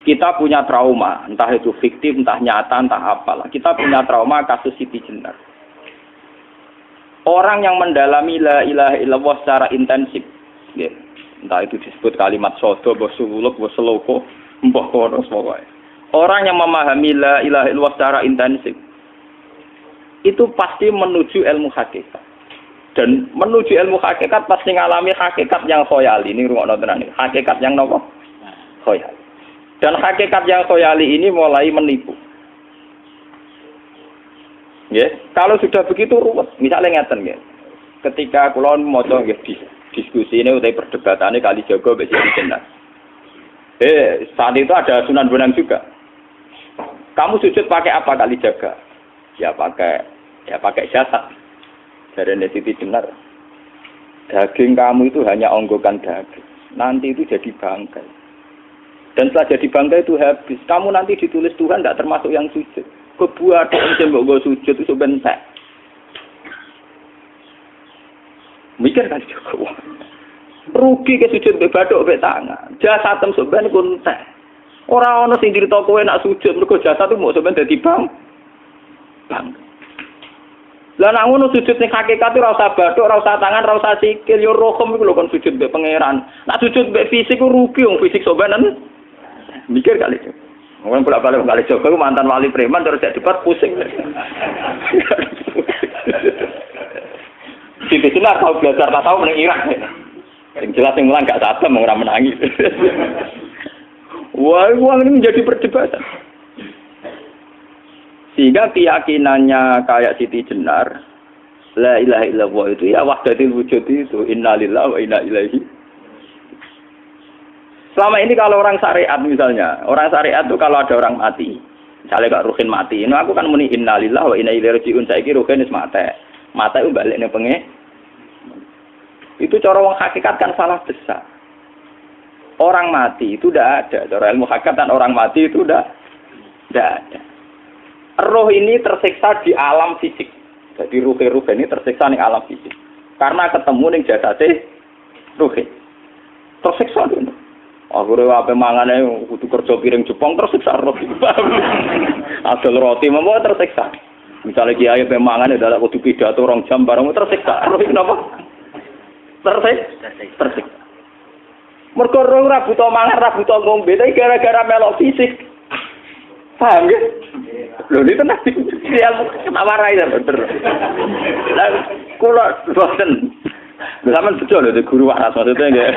Kita punya trauma, entah itu fiktif, entah nyata, entah apalah. Kita punya trauma kasus Siti Jenar. Orang yang mendalami la ilaha illallah secara intensif, ya, entah itu disebut kalimat sodo, bosuluk, boseloko, mbah kono pokoknya. Orang yang memahami la ilaha illallah secara intensif, itu pasti menuju ilmu hakikat. Dan menuju ilmu hakikat pasti ngalami hakikat yang khoyali. Ini rungokno tenan iki. Hakikat yang nopo? Khoyali. Dan hakikat yang khoyali ini mulai menipu. Ya, kalau sudah begitu ruwet. Misalnya ngeten nggih. Ketika kula maca nggih diskusi ini utawa perdebatannya kali jaga mbek Siti Jenar. Saat itu ada Sunan Bonang juga. Kamu sujud pakai apa kali jaga? Ya pakai jasad. Dari Siti Jenar. Daging kamu itu hanya onggokan daging. Nanti itu jadi bangkai. Dan setelah jadi bangkai itu habis. Kamu nanti ditulis Tuhan tidak termasuk yang sujud. Kebuat yang mbok sujud itu bentek. Mikir kan juga. Rugi ke sujud mbek bathuk mbek tangan. Jasad sampeyan iku entek. Ora ana sing crita kowe nak sujud mergo jasad itu mau sampeyan dadi bang. Lah nek ngono sujud ning hakikat ora usah bathuk, ora usah tangan, ora usah sikil, yo rohom iku lho kon sujud mbek pangeran. Nak sujud mbek fisik ku rugi wong fisik sampeyan. Mikir kali itu. Mungkin bolak-balik kali Joko mantan wali preman terus jadi debat pusing. Siti Jenar tahu belajar tak tahu meneng Irak. Yang jelas yang mulang gak satem orang menangis. Wah, ini menjadi perdebatan. Sehingga keyakinannya kayak Siti Jenar, la ilaha illallah itu ya wahdatul wujud itu, innalillahi wa inna ilaihi. Selama ini kalau orang syariat misalnya, orang syariat itu kalau ada orang mati, misalnya Kak Ruhin mati, ini aku kan muni innalillahi wa inna ilaihi raji'un, saiki Ruhin wis mati. Mati itu balik ning pengen. Itu cara wong hakikat kan salah besar. Orang mati itu tidak ada, cara ilmu hakikat dan orang mati itu tidak ada. Roh ini tersiksa di alam fisik. Jadi ruh ini tersiksa di alam fisik. Karena ketemu ning jasate ruh. Tersiksa dulu. Aku ora ape mangane kudu kerja piring Jepang tersiksa roh. Asal roti memang tersiksa. Misalnya kiai ape mangane dadak kudu pidato 2 jam bareng tersiksa. Roh kenapa? Tersiksa. Mergo roh ora buta mangan, ora buta ngombe, tapi gara-gara melok fisik. Paham ya? Lho ini tenang dia warai ta bener. Lah kula boten. Lha sampean bejo lho guru waras maksudnya nggih.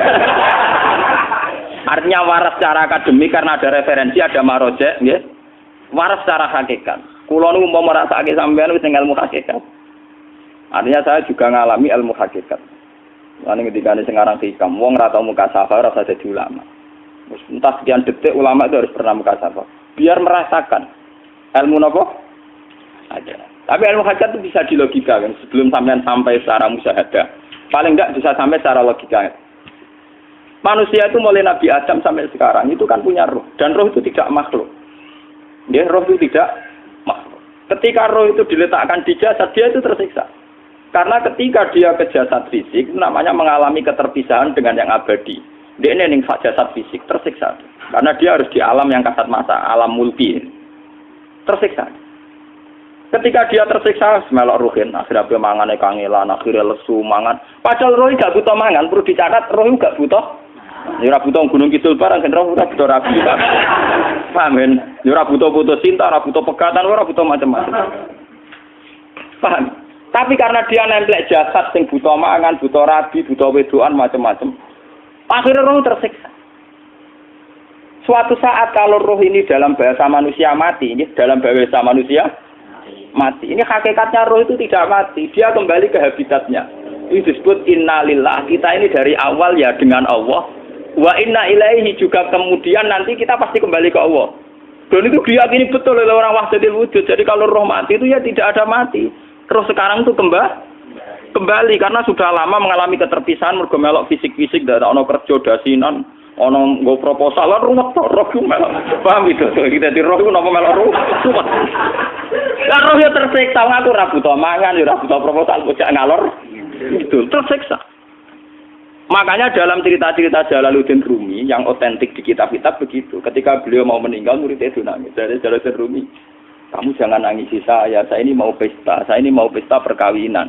Artinya waras secara akademik karena ada referensi, ada marojek, nggih. Waras secara hakikat. Kula niku umpama merasake sampean wis ning ilmu hakikat. Artinya saya juga ngalami ilmu hakikat. Lan ketika sing aran hikam, wong ora tau mukasafah ora usah dadi ulama. Wis entah sekian detik ulama itu harus pernah mukasafah. Biar merasakan ilmu napa? Ada. Tapi ilmu hakikat itu bisa dilogikakan sebelum sampai secara musyahadah. Paling enggak bisa sampai secara logika. Manusia itu mulai Nabi Adam sampai sekarang itu kan punya roh. Dan roh itu tidak makhluk. Ya, roh itu tidak makhluk. Ketika roh itu diletakkan di jasad, dia itu tersiksa. Karena ketika dia ke jasad fisik, namanya mengalami keterpisahan dengan yang abadi. Dia ini ning jasad fisik, tersiksa. Karena dia harus di alam yang kasat mata, alam mulki. Tersiksa. Ketika dia tersiksa, melok ruhin. Akhirnya dia mangane kangelan, akhirnya lesu mangan. Padahal roh gak butuh mangan, perlu dicatat roh gak butuh. Ya ora butuh gunung kidul barang kan ora butuh rapi. Paham kan? Ya ora butuh putus cinta, ora butuh pegatan, ora butuh macam-macam. Paham? Tapi karena dia nemplek jasad sing butuh mangan, butuh rabi, butuh wedoan macam-macam. Akhirnya roh tersiksa. Suatu saat kalau roh ini dalam bahasa manusia mati, ini dalam bahasa manusia mati. Ini hakikatnya roh itu tidak mati, dia kembali ke habitatnya. Ini disebut innalillah. Kita ini dari awal ya dengan Allah. Wa inna ilaihi juga kemudian nanti kita pasti kembali ke Allah. Dan itu diyakini betul oleh orang wahdatul wujud. Jadi kalau roh mati itu ya tidak ada mati. Terus sekarang itu kembali karena sudah lama mengalami keterpisahan mergo melok fisik-fisik dan ono kerja dasinan, ono nggo proposal lan ruwet to roh ku melok. Paham itu? Kita di roh ku napa melok ruwet. Lah roh ya tersiksa aku ora butuh mangan, ora butuh proposal bocah ngalor. Itu tersiksa. Makanya dalam cerita-cerita Jalaluddin Rumi yang otentik di kitab-kitab begitu. Ketika beliau mau meninggal, muridnya itu nangis. Dari Jalaluddin Rumi, kamu jangan nangisi saya ini mau pesta, saya ini mau pesta perkawinan.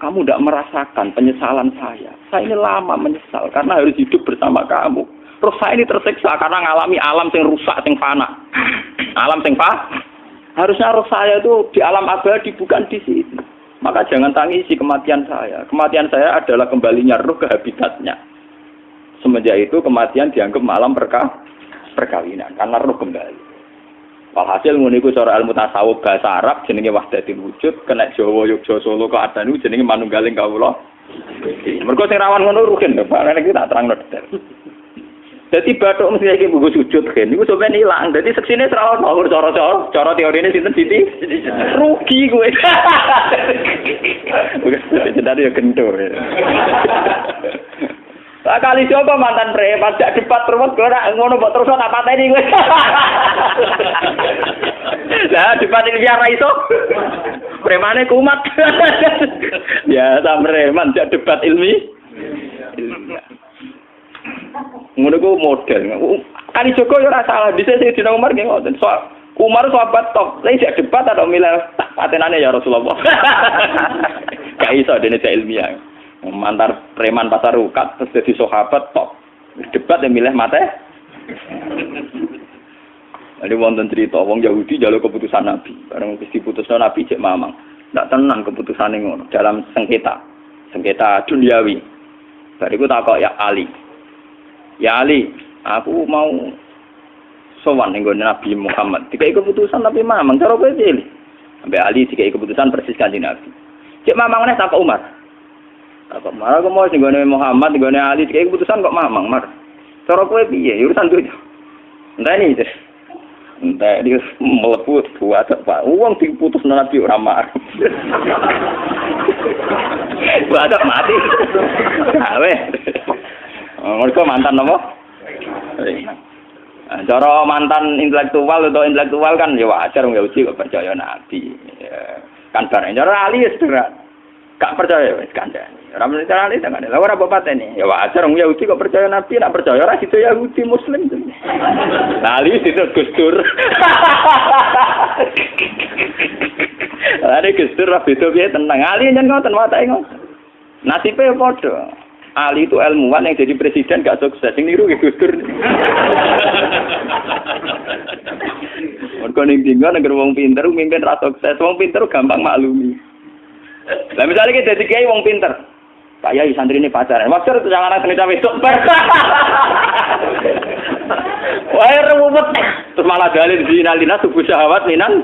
Kamu tidak merasakan penyesalan saya. Saya ini lama menyesal karena harus hidup bersama kamu. Terus saya ini tersiksa karena ngalami alam yang rusak, yang fana. Alam yang fana. Harusnya roh saya itu di alam abadi, bukan di sini. Maka jangan tangisi kematian saya. Kematian saya adalah kembalinya roh ke habitatnya. Semenjak itu kematian dianggap malam perkawinan. Karena roh kembali. Walhasil ngene iku cara ilmu tasawuf bahasa Arab jenenge wahdatul wujud, kena Jawa Yogya Solo kok adan niku jenenge manunggaling kawula. Mergo sing rawan ngono rugen lho, Pak. Nek tak terangno detail. Dadi bathuk mesti iki buku sujud kan niku sampeyan ilang. Dadi seksine ora ono cara teorine sinten Siti. Rugi kowe. Jadi ya kentur. Lah kali coba mantan preman jak debat terus ora ngono mbok terus tak pateni kowe. Lah debat ilmiah ra iso. Premane kumat. Ya ta preman jak debat ilmiah. Ngono ku model. Kali Joko yo ora salah. Dise Sayyidina Umar nggih ngoten. Umar sahabat top. Lah isih debat atau milih patenane ya Rasulullah. Gak iso dene ilmiah. Mantar preman pasar ukat terus jadi sahabat top. Debat yang milih mate. Ada wonten cerita wong Yahudi njaluk keputusan Nabi. Bareng wis diputusno Nabi cek mamang. Ndak tenang keputusane ngono dalam sengketa duniawi. Bariku takok ya Ali. Ya Ali, aku mau sowan ning Nabi Muhammad. Dikai keputusan tapi mamang cara kowe pilih. Sampai Ali dikai keputusan persis Kanjeng Nabi. Cek mamang neh takok Umar. Takok Umar aku mau sing Muhammad, ning Ali dikai keputusan kok mamang, Mar. Cara kowe piye? Urusan duit. Enteni iki. Entah dia melepuh buat apa? Uang diputus Nabi ora marah. Buat mati. Awe. Mereka mantan apa? Cara mantan intelektual kan ya wajar wong Yahudi kok percaya Nabi. Kan bareng cara Ali wis gak percaya wis kandhani. Ora mesti cara Ali kan. Lah ora apa pateni. Ya wajar wong Yahudi kok percaya Nabi, nak percaya ora situ Yahudi Muslim. Lah Ali situ Gustur. Lah Gustur ra beda piye tenang. Ali nyen ngoten watake ngoten. Nasibe padha. Ali itu ilmuwan yang jadi presiden gak sukses. Sing niru Gus Dur. Mergo ning dinggo negara wong pinter mimpin ra sukses. Wong pinter gampang maklumi. Lah misalnya kita dadi kiai wong pinter. Pak Yai santrine pacaran. Maksud jangan ana cerita wedok. Wah, ruwet. Terus malah dalil dinalina subuh syahwat minan.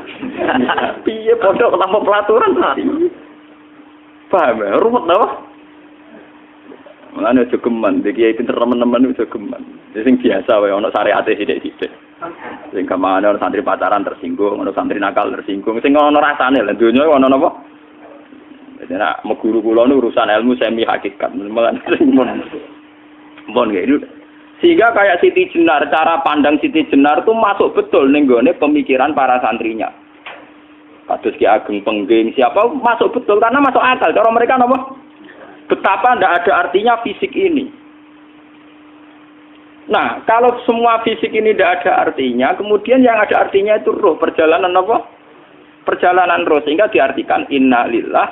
Piye pondok tanpa pelaturan. Paham ya? Ruwet apa? Mulane aja geman, iki kiai pinter teman-teman aja geman. Sing biasa wae ana syariate sithik-sithik. Sing kamane ana santri pacaran tersinggung, ana santri nakal tersinggung, sing ana rasane lha donya ana napa? Dadi nek guru kula nu urusan ilmu semi hakikat, mulane sing mon gitu. Sehingga kayak Siti Jenar, cara pandang Siti Jenar tuh masuk betul ning gone pemikiran para santrinya. Kados Ki Ageng Pengging siapa masuk betul karena masuk akal. Cara mereka napa? Betapa tidak ada artinya fisik ini. Nah, kalau semua fisik ini tidak ada artinya, kemudian yang ada artinya itu roh, perjalanan apa? Perjalanan roh, sehingga diartikan inna lillah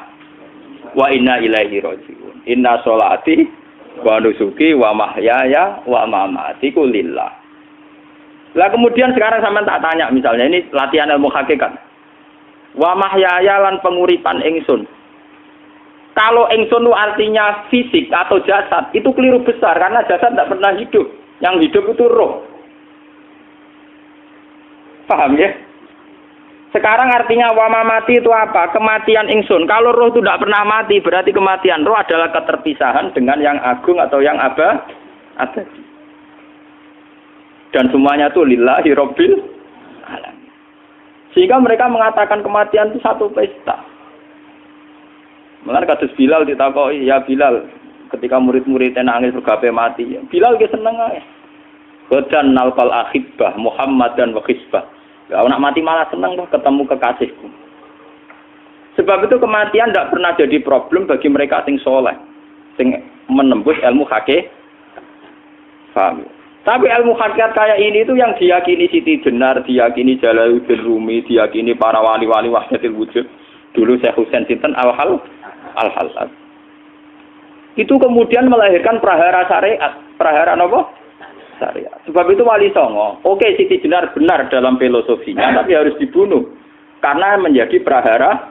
wa inna ilaihi raji'un. Inna sholati wa nusuki wa mahyaya wa mamati ku lillah. Lah kemudian sekarang sampean tak tanya misalnya, ini latihan ilmu hakikat. Wa mahyaya lan penguripan ingsun. Kalau ingsun artinya fisik atau jasad, itu keliru besar karena jasad tidak pernah hidup. Yang hidup itu roh. Paham ya? Sekarang artinya wama mati itu apa? Kematian ingsun. Kalau roh itu tidak pernah mati, berarti kematian roh adalah keterpisahan dengan yang agung atau yang abadi. Dan semuanya itu lillahi rabbil alamin. Sehingga mereka mengatakan kematian itu satu pesta. Mulane kados Bilal ditakoki, ya Bilal, ketika murid-muridnya nangis bergape mati, Bilal ge seneng ae. Godan nalqal ahibbah Muhammad dan wa hisbah. Ya anak mati malah seneng tuh ketemu kekasihku. Sebab itu kematian tidak pernah jadi problem bagi mereka sing soleh, sing menembus ilmu hakikat. Paham? Tapi ilmu hakikat kayak ini itu yang diyakini Siti Jenar, diyakini Jalaluddin Rumi, diyakini para wali-wali wahdatul wujud. Dulu Syekh Husain Sinten Al-Halal. Itu kemudian melahirkan prahara syariat. Prahara apa? Syariat. Sebab itu Wali Songo, oke Siti Jenar benar dalam filosofinya, tapi harus dibunuh. Karena menjadi prahara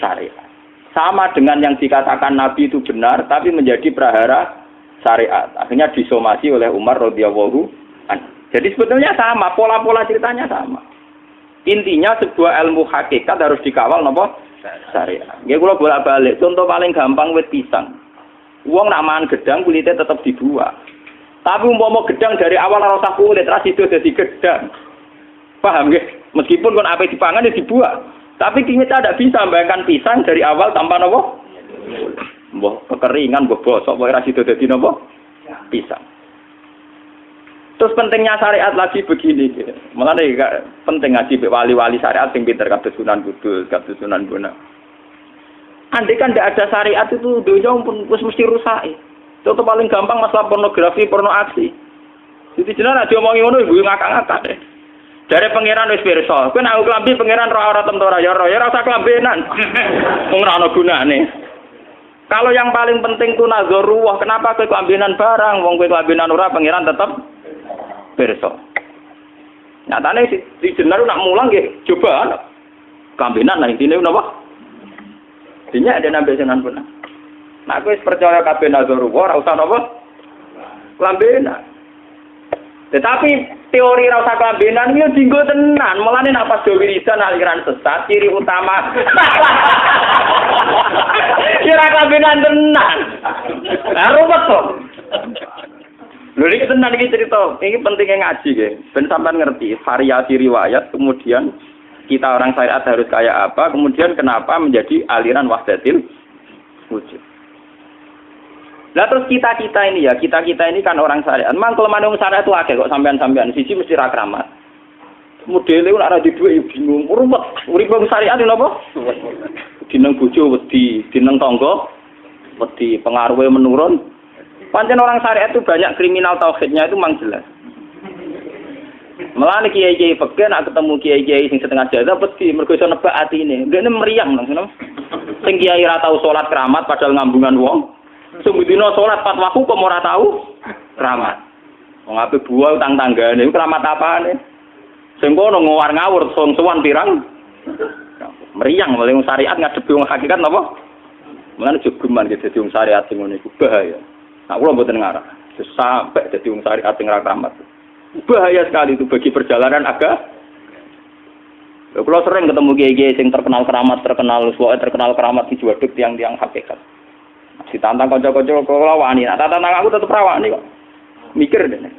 syariat. Sama dengan yang dikatakan Nabi itu benar, tapi menjadi prahara syariat. Akhirnya disomasi oleh Umar radhiyallahu anhu. Jadi sebetulnya sama, pola-pola ceritanya sama. Intinya sebuah ilmu hakikat harus dikawal napa? Syariat. Nggih kula bolak-balik, contoh paling gampang wit pisang. Wong nak mangan gedang kulitnya tetap dibuang. Tapi umpama gedang dari awal ora usah kulit, ra sido dadi gedang. Paham nggih? Meskipun kon ape dipangan ya dibuang. Tapi kita tidak bisa membayangkan pisang dari awal tanpa napa? Mbah kekeringan, mbah bosok, mbah ra sido dadi napa? Pisang. Terus pentingnya syariat lagi begini, malah penting ngaji wali-wali syariat yang pinter kados Sunan Kudus, kados Sunan Bonang. Andai kan tidak ada syariat itu dunia pun mesti rusak. Contoh paling gampang masalah pornografi, porno aksi. Jadi jenar aja omongi ngono ibu ngakak-ngakak. Dari pangeran wis pirsa, kowe nek klambi pangeran ora tentora ya ora usah klambenan. Wong ora ana gunane. Kalau yang paling penting itu nazarullah, kenapa kowe klambenan barang, wong kowe klambenan ora pangeran tetap pirsa. Nyatane si jenar nak mulang nggih coba klambenan lah intine napa? Dinya ada nabi Sunan Bonang. Nah kowe percaya kabeh nazarullah ora usah napa? Klambenan. Tetapi teori rasa kelambenan itu dinggo tenan. Mulane nek pas do wiridan aliran sesat ciri utama. Kira kelambenan tenan. Lah ruwet to. Lho iki tenan iki cerita. Iki pentingnya ngaji nggih. Ben sampean ngerti variasi riwayat, kemudian kita orang syariat harus kayak apa, kemudian kenapa menjadi aliran wahdatil wujud. Lah terus kita-kita ini ya, kita-kita ini kan orang syariat. Memang kalau manung syariat itu akeh kok sampean-sampean siji mesti ra kramat. Modele nek ora di dhuwit bingung, ruwet. Urip wong syariat lho apa? Dineng bojo wedi, dineng tangga wedi, pengaruhe menurun. Pancen orang syariat itu banyak kriminal tauhidnya itu memang jelas. Melane kiai-kiai peken nek ketemu kiai-kiai sing setengah jaza wedi mergo iso nebak atine. Ndekne meriang langsung. Sing kiai ra tau salat keramat padahal ngambungan wong. Sumudina salat 4 waktu kok ora tau keramat. Wong ape buah utang tanggane iku keramat apane? Sing kono ngawur ngawur sowan pirang. Meriang mulai syariat ngadepi wong hakikat napa? Mulane jogeman ge dadi wong syariat sing ngene iku bahaya. Nah kula mboten ngarah. Sampai dadi wong syariat sing ra keramat. Bahaya sekali itu bagi perjalanan agama. Kula sering ketemu kiai-kiai sing terkenal keramat, terkenal keramat di juwaduk tiang-tiang hakikat. Ditantang kanca-kanca kula wani, nek tantang aku tetep rawani kok. Mikir deh.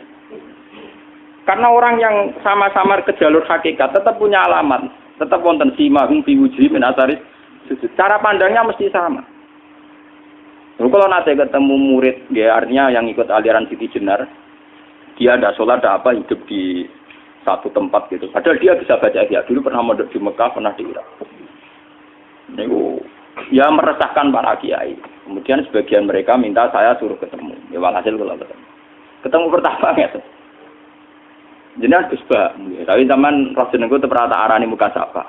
Karena orang yang sama-sama ke jalur hakikat tetap punya alamat, tetap wonten simahum fi wujuhi min asaris sujud. Cara pandangnya mesti sama. Kalau nanti ketemu murid, ya artinya yang ikut aliran Siti Jenar, dia ada sholat, ada apa, hidup di satu tempat gitu. Padahal dia bisa baca ihya. Dulu pernah mondok di Mekah, pernah di Irak. Itu ya meresahkan para kiai. Kemudian sebagian mereka minta saya suruh ketemu. Ya walhasil kalau ketemu. Ketemu pertama ya. Jenengan Gus Ba, tapi zaman Rasulullah itu pernah tak arani muka sapa.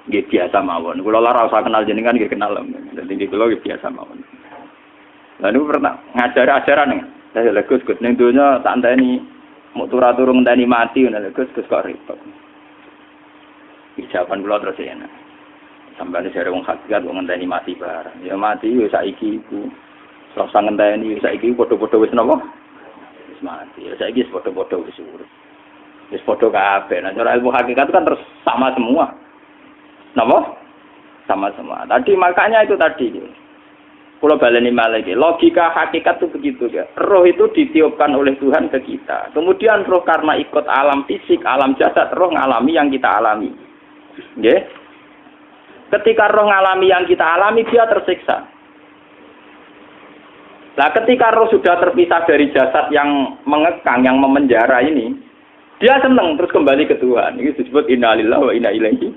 Nggih biasa mawon. Kula ora usah kenal jenengan nggih kenal. Dadi kula nggih biasa mawon. Lah niku pernah ngajari ajaran ning. Saya lha Gus ning donya tak enteni mau turu-turu ngenteni mati ngono lho Gus kok repot. Jawaban kula terus enak. Sampai ada wong hakikat wong ngenteni mati barang. Ya mati yo saiki iku. Ora usah ngenteni saiki padha-padha wis napa? Wis mati. Ya saiki wis padha-padha wis urip. Wis padha kabeh. Nah cara ilmu hakikat kan terus sama semua. Napa? Sama semua. Tadi makanya itu tadi. Kalau baleni malih logika hakikat itu begitu ya. Roh itu ditiupkan oleh Tuhan ke kita. Kemudian roh karena ikut alam fisik, alam jasad, roh ngalami yang kita alami. Nggih. Ketika roh ngalami yang kita alami, dia tersiksa. Nah, ketika roh sudah terpisah dari jasad yang mengekang, yang memenjara ini, dia senang terus kembali ke Tuhan. Ini disebut innalillahi wa inna ilaihi.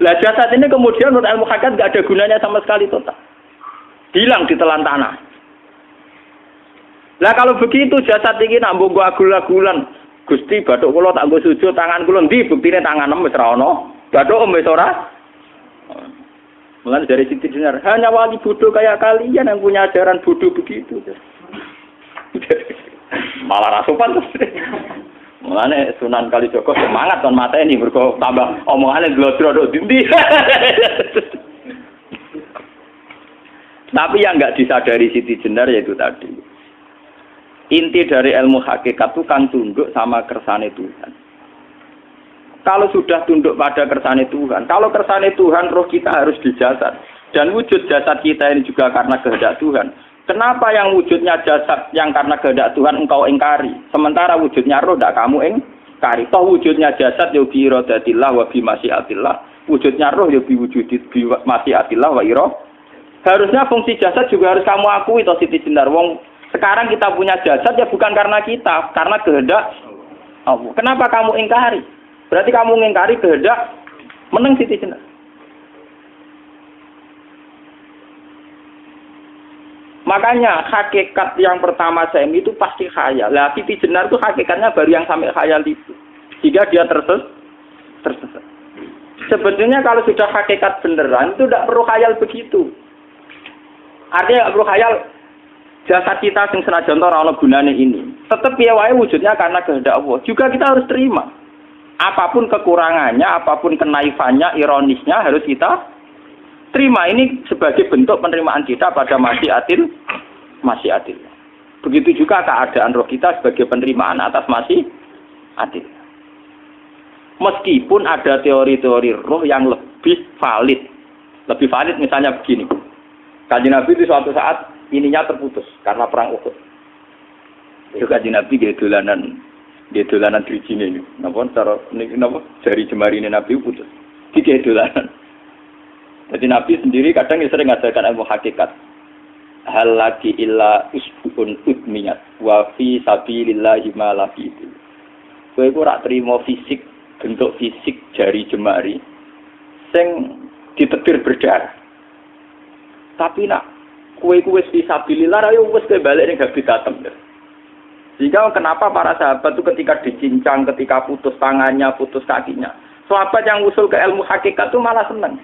Lah jasad ini kemudian menurut ilmu hakikat enggak ada gunanya sama sekali total. Hilang di telan tanah. Lah kalau begitu jasad iki nak mbok agul-agulan. Gusti bathuk kula tak nggo sujud tangan kula ndi buktine tangan wis ra ono. Bathuk wis ora. Mulane dari Siti Jenar, hanya wali bodoh kayak kalian yang punya ajaran bodoh begitu. Malah rasupan terus. Mulane Sunan Kalijaga semangat kon mateni mergo tambah omongane glodro ndi. Tapi yang enggak disadari Siti Jenar yaitu tadi. Inti dari ilmu hakikat itu kan tunduk sama kersane Tuhan. Kalau sudah tunduk pada kersane Tuhan, kalau kersane Tuhan roh kita harus di jasad. Dan wujud jasad kita ini juga karena kehendak Tuhan. Kenapa yang wujudnya jasad yang karena kehendak Tuhan engkau ingkari? Sementara wujudnya roh tidak kamu ingkari. Toh wujudnya jasad ya bi iradatillah wa bi masyiatillah. Wujudnya roh ya bi wujudit bi masyiatillah wa ira. Harusnya fungsi jasad juga harus kamu akui toh Siti Jenar. Wong sekarang kita punya jasad ya bukan karena kita, karena kehendak Allah. Kenapa kamu ingkari? Berarti kamu mengingkari kehendak meneng Siti Jenar. Makanya hakikat yang pertama Semi itu pasti khayal. Lah Siti Jenar itu hakikatnya baru yang sampai khayal itu. Jika dia tersesat. Sebetulnya kalau sudah hakikat beneran itu tidak perlu khayal begitu. Artinya tidak perlu khayal jasad kita sing senajan ora ana gunane ini. Tetap piye wae wujudnya karena kehendak Allah. Juga kita harus terima. Apapun kekurangannya, apapun kenaifannya, ironisnya harus kita terima. Ini sebagai bentuk penerimaan kita pada masyiatil. Begitu juga keadaan roh kita sebagai penerimaan atas masyiatil. Meskipun ada teori-teori roh yang lebih valid. Lebih valid misalnya begini. Kanjeng Nabi itu suatu saat ininya terputus karena perang Uhud. Itu Kanjeng Nabi dia dolanan drijine ini. Napa cara napa jari jemari Nabi putus. Iki dolanan. Jadi Nabi sendiri kadang sering ngajarkan ilmu hakikat. Hal lagi illa usbun udmiyat wa fi sabilillahi ma lafitu. Kowe ora trimo fisik, bentuk fisik jari jemari sing ditebir berdarah. Tapi nak kowe wis fi sabilillah ayo wis balik ning habitatem. Sehingga kenapa para sahabat itu ketika dicincang, ketika putus tangannya, putus kakinya, sahabat yang usul ke ilmu hakikat itu malah senang.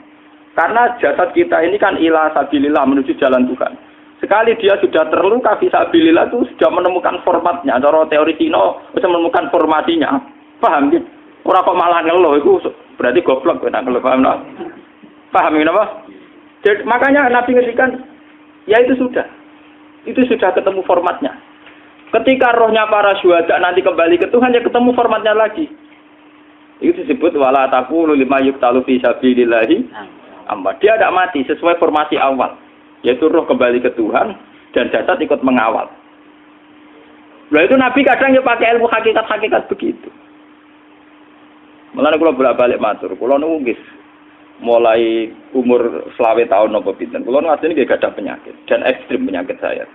Karena jasad kita ini kan ila sabilillah menuju jalan Tuhan. Sekali dia sudah terluka fisabilillah itu sudah menemukan formatnya. Cara teori Cina sudah menemukan formasinya. Paham gitu? Orang kok malah ngeluh itu berarti goblok kena ngeluh. Paham tak? Paham kenapa? Jadi, makanya Nabi ngertikan ya itu sudah ketemu formatnya. Ketika rohnya para syuhada nanti kembali ke Tuhan, ya ketemu formatnya lagi. Itu disebut wala taqulu lima yuqtalu fi sabilillahi amma. Dia tidak mati sesuai formasi awal, yaitu roh kembali ke Tuhan dan jasad ikut mengawal. Nah itu Nabi kadang ya pakai ilmu hakikat begitu. Mulane kula bolak-balik matur, kula niku nggih mulai umur 20 tahun napa pinten. Kula nu asline nggih gadah penyakit dan ekstrim penyakit saya.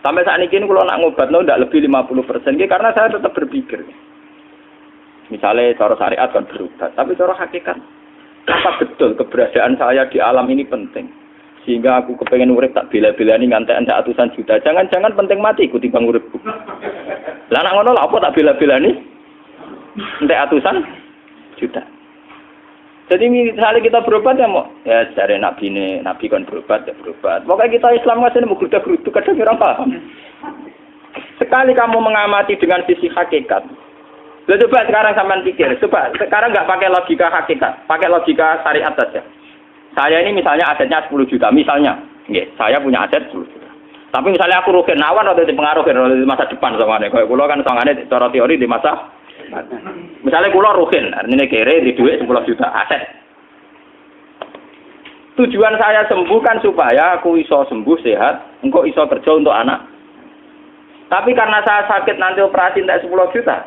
Sampai saat ini kalau nak ngobatno tidak lebih 50%, karena saya tetap berpikir. Misalnya cara syariat kan berobat, tapi cara hakikat, apa betul keberadaan saya di alam ini penting? Sehingga aku kepengen urip tak bela-belani ngantek atusan juta. Jangan-jangan penting mati ikuti bang uripku. Lah nak ngono lha apa tak bela-belani? Entek atusan juta. Jadi misalnya kita berobat ya mau, ya dari Nabi kan berobat ya berobat. Pokoknya kita Islam masih mau gerutu kadang orang paham. Sekali kamu mengamati dengan sisi hakikat, coba sekarang sampean pikir, coba sekarang nggak pakai logika hakikat, pakai logika syariat saja. Saya ini misalnya asetnya 10 juta, misalnya, saya punya aset 10 juta. Tapi misalnya aku rugi nawan atau dipengaruhi di masa depan sama kayak kulo kan soalnya cara teori di masa. Misalnya kulo rugen, artinya kere di duit 10 juta aset. Tujuan saya sembuh kan supaya aku iso sembuh sehat, engkau iso kerja untuk anak. Tapi karena saya sakit nanti operasi tidak 10 juta.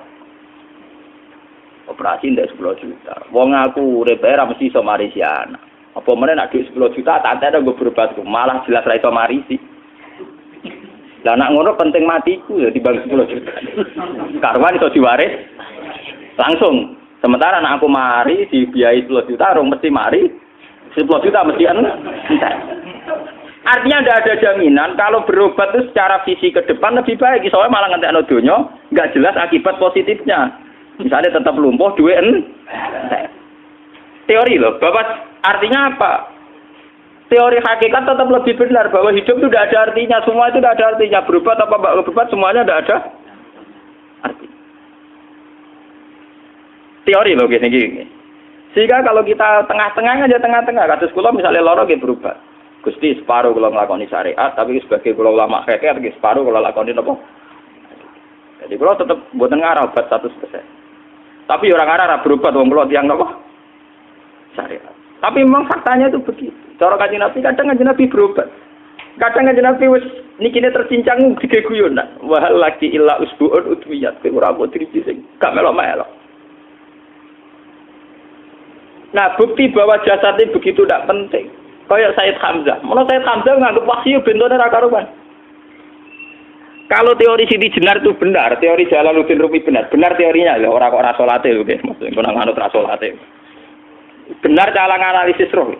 Operasi tidak 10 juta. Wong aku repair mesti iso marisi anak. Apa meneh nak duit 10 juta tak ada gue berobat malah jelas ra iso marisi. Lah nak ngono penting matiku ya dibanding 10 juta. Karwan iso diwaris langsung. Sementara anak aku mari dibiayai 10 juta, orang mesti mari 10 juta mesti entek. Artinya tidak ada jaminan kalau berobat itu secara visi ke depan lebih baik. Soalnya malah ngentekno donya nggak jelas akibat positifnya. Misalnya tetap lumpuh duwe teori loh. Bapak artinya apa? Teori hakikat tetap lebih benar bahwa hidup itu tidak ada artinya. Semua itu tidak ada artinya. Berobat apa enggak berobat semuanya tidak ada arti. Teori loh gini. Sehingga kalau kita tengah-tengah aja tengah-tengah. Kasus kula misalnya loro nggih berobat. Gusti separuh kalau ngelakoni syariat, tapi sebagai kalau ulama kekeh, separuh kalau lakoni apa? Jadi kalau tetap buatan ngarah obat 100%. Tapi orang ngarah berobat, orang kalau tiang apa? Syariat. Tapi memang faktanya itu begitu. Cara Kanjeng Nabi kadang Kanjeng Nabi berobat. Kadang Kanjeng Nabi wis nikine tercincang dige guyon. Wahal laki illa usbuun udwiyat. Ora mbok driji sing gak melok-melok. Nah, bukti bahwa jasadnya begitu tidak penting. Kayak Said Hamzah. Menurut Said Hamzah nganggep wahyu bentone ra karuan. Kalau teori Siti Jenar itu benar, teori Jalaluddin Rumi benar teorinya lho, ora kok ra salate lho nggih, maksud kok nang anut ra salate. Benar cara analisis roh.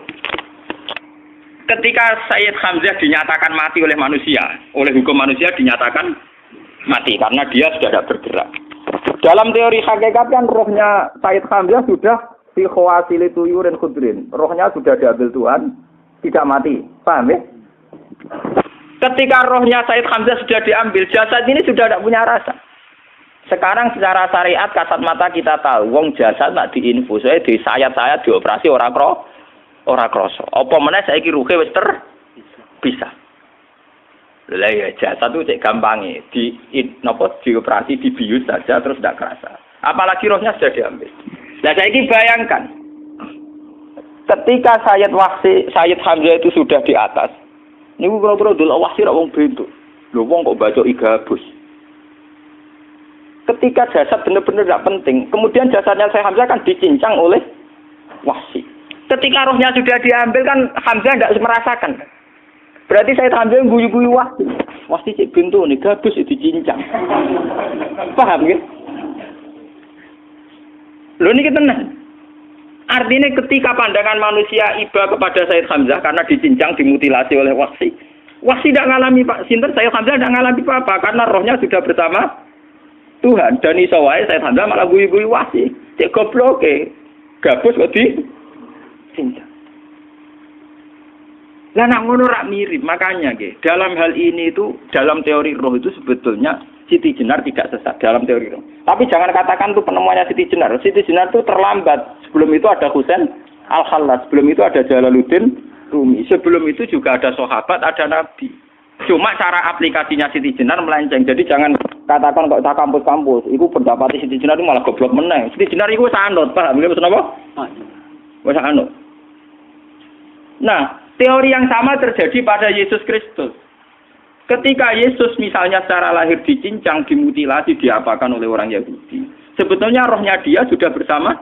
Ketika Said Hamzah dinyatakan mati oleh manusia, oleh hukum manusia dinyatakan mati karena dia sudah tidak bergerak. Dalam teori hakikat kan rohnya Said Hamzah sudah fi khawasili tuyurin khudrin. Rohnya sudah diambil Tuhan. Tidak mati, paham ya? Ketika rohnya Said Hamzah sudah diambil, jasad ini sudah tidak punya rasa. Sekarang secara syariat kasat mata kita tahu, wong jasad nak diinfus, di sayat-sayat dioperasi ora kroso. Apa meneh saiki ruhe wis bisa. Lah ya jasad itu cek gampange, dioperasi dibius saja terus tidak kerasa. Apalagi rohnya sudah diambil. Lah saiki bayangkan ketika Sayyid Hamzah itu sudah di atas. Niku kira-kira delok wahsi ra wong bentuk. Lho wong kok baca igabus. Ketika jasad benar-benar tidak penting, kemudian jasadnya Sayyid Hamzah kan dicincang oleh wahsi. Ketika rohnya sudah diambil kan Hamzah tidak merasakan. Berarti Sayyid Hamzah guyu-guyu wahsi. Wahsi cek bentuk nih gabus dicincang. Paham ya? Lho niki tenan. Artinya ketika pandangan manusia iba kepada Sayyid Hamzah karena dicincang, dimutilasi oleh wahsi. Wahsi tidak mengalami Pak Sinten, Sayyid Hamzah tidak mengalami apa-apa karena rohnya sudah bersama Tuhan. Dan iso wae Sayyid Hamzah malah guyu-guyu wahsi. Cek goblok gabus kok dicincang. Lah nak ngono rak mirip, makanya dalam hal ini itu dalam teori roh itu sebetulnya Siti Jenar tidak sesat dalam teori roh. Tapi jangan katakan itu penemuannya Siti Jenar. Siti Jenar itu terlambat. Sebelum itu ada Husain Al-Khallas. Sebelum itu ada Jalaluddin Rumi. Sebelum itu juga ada sahabat, ada nabi. Cuma cara aplikasinya Siti Jenar melenceng. Jadi jangan katakan kok tak kampus-kampus. Itu pendapat Siti Jenar itu malah goblok meneng. Siti Jenar itu sanut, paham? Nggih maksud apa? Wis sanut. Nah, teori yang sama terjadi pada Yesus Kristus. Ketika Yesus misalnya secara lahir dicincang, dimutilasi, diapakan oleh orang Yahudi. Sebetulnya rohnya dia sudah bersama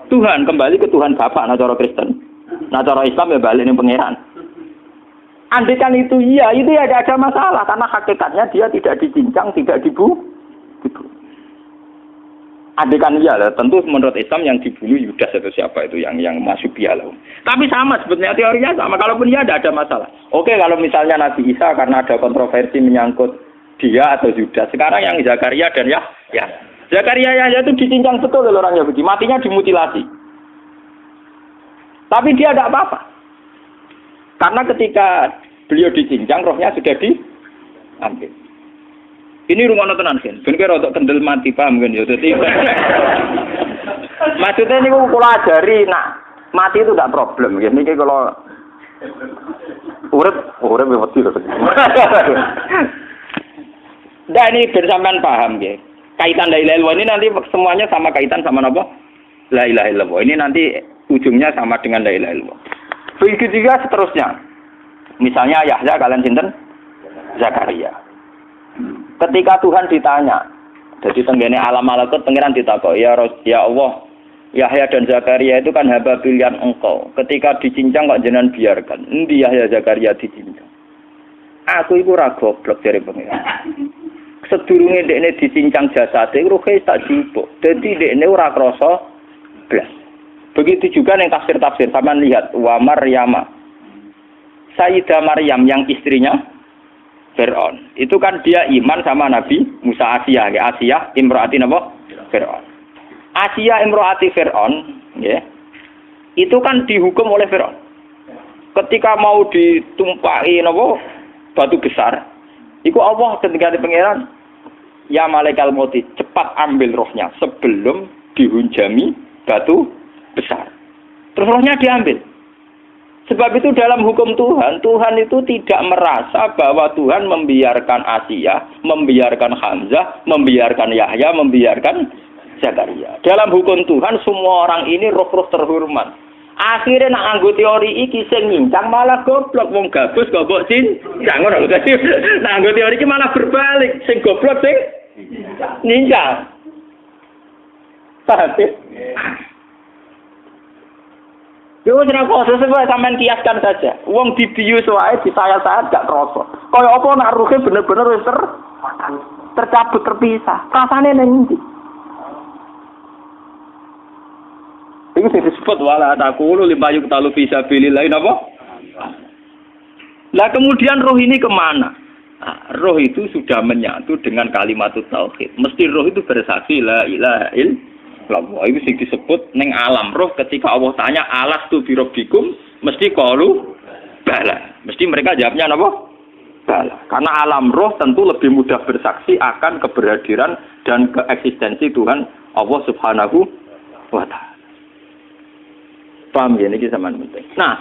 Tuhan, kembali ke Tuhan Bapa, nah cara Kristen. Nah cara Islam ya balik ning pangeran. Andaikan itu iya, itu ya tidak ada masalah karena hakikatnya dia tidak dicincang, tidak dibunuh. Andaikan iya lah, tentu menurut Islam yang dibunuh Yudas atau siapa itu yang masuk bialah. Tapi sama sebetulnya teorinya sama. Kalaupun iya tidak ada masalah. Oke, kalau misalnya Nabi Isa karena ada kontroversi menyangkut dia atau Yudas. Sekarang yang Zakaria dan ya. Zakaria itu dicincang betul oleh orang Yahudi, matinya dimutilasi. Tapi dia tidak apa-apa. Karena ketika beliau dicincang, rohnya sudah diambil. Ini rumah tenan kan, ben kira untuk kendel mati paham kan ya. Dadi maksudnya niku kula ajari nak mati itu tidak problem nggih. Niki kalau urip wedi lho. Dan ini bersamaan paham nggih. Kaitan la ilaha illallah ini nanti semuanya sama kaitan sama apa? La ilaha illallah. Ini nanti ujungnya sama dengan la ilaha illallah. Begitu juga seterusnya. Misalnya Yahya kalian sinten? Zakaria. Ketika Tuhan ditanya, jadi tenggene alam malakut pangeran ditakok, ya Allah, Yahya dan Zakaria itu kan hamba pilihan engkau. Ketika dicincang kok jenengan biarkan. Endi Yahya Zakaria dicincang? Aku iku ora goblok jare pangeran. Sedurunge dekne dicincang jasate ruhe tak jupuk. Dadi dekne ora krasa blas. Begitu juga ning tafsir-tafsir sampean lihat wa Maryama Sayyidah Maryam yang istrinya Fir'aun. Itu kan dia iman sama Nabi Musa. Asiyah, ya. Asiyah imro'ati apa? Fir'aun. Asiyah imro'ati Fir'aun, ya. Itu kan dihukum oleh Fir'aun. Ketika mau ditumpahi apa? Batu besar. Iku Allah ketika di pangeran, ya malaikal mauti, cepat ambil rohnya sebelum dihunjami batu besar. Terus rohnya diambil. Sebab itu dalam hukum Tuhan, Tuhan itu tidak merasa bahwa Tuhan membiarkan Asiyah, membiarkan Hamzah, membiarkan Yahya, membiarkan Zakaria. Dalam hukum Tuhan, semua orang ini roh-roh terhormat. Akhirnya nak anggo teori iki sing nyincang malah goblok, wong gabus goblok cincang ngono lho. Dadi nak anggo teori iki malah berbalik, sing goblok sing nyincang. Paham? Yo ora kok sesuai sampean kiaskan saja. Wong dibius wae disayat-sayat gak krasa. Kaya apa nak ruhe bener-bener wis tercabut terpisah. Rasane ning ndi? Iku sing disebut wala taqulu limayuk talu fi sabilillah napa? Lah kemudian roh ini kemana? Nah, roh itu sudah menyatu dengan kalimat tauhid. Mesti roh itu bersaksi la ilaha illallah. Itu sing disebut ning alam roh ketika Allah tanya alastu bi rabbikum mesti qalu bala. Mesti mereka jawabnya apa? Bala. Karena alam roh tentu lebih mudah bersaksi akan keberhadiran dan keeksistensi Tuhan Allah Subhanahu wa taala. Paham ya niki sampean penting. Nah,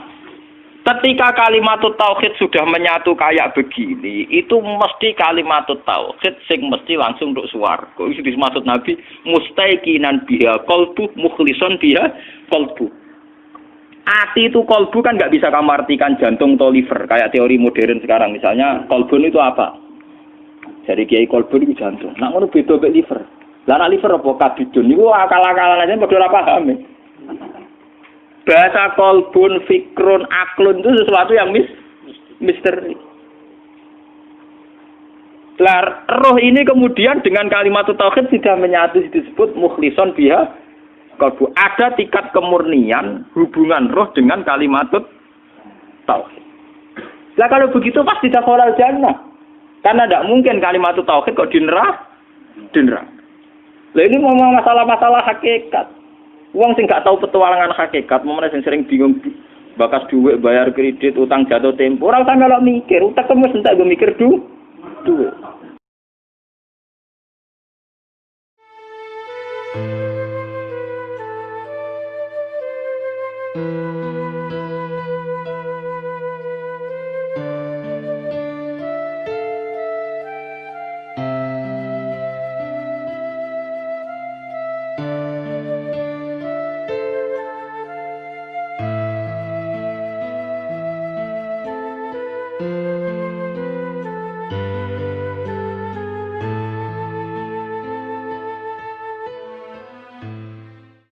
ketika kalimat tauhid sudah menyatu kayak begini, itu mesti kalimat tauhid sing mesti langsung untuk swarga. Itu dimaksud Nabi mustaiqinan biha qalbu mukhlishon biha qalbu. Ati itu qalbu kan nggak bisa kamu artikan jantung atau liver kayak teori modern sekarang. Misalnya qalbun itu apa? Jadi kiai qalbun itu jantung. Nak ngono beda mek liver. Lah nak liver apa kabidun niku akal-akalan aja padha ora paham. Bahasa kolbun, fikrun, aklun itu sesuatu yang misteri. Roh ini kemudian dengan kalimat tauhid sudah menyatu disebut mukhlishon biha kolbu. Ada tingkat kemurnian hubungan roh dengan kalimat tauhid. Lah kalau begitu pasti dakhalal jannah. Karena tidak mungkin kalimat tauhid kok di neraka. Lah ini ngomong masalah-masalah hakikat. Wong sing gak tahu petualangan hakikat, momene sing sering bingung bakas duit, bayar kredit, utang jatuh tempo, ora usah melok mikir, utek wis entek go mikir duit.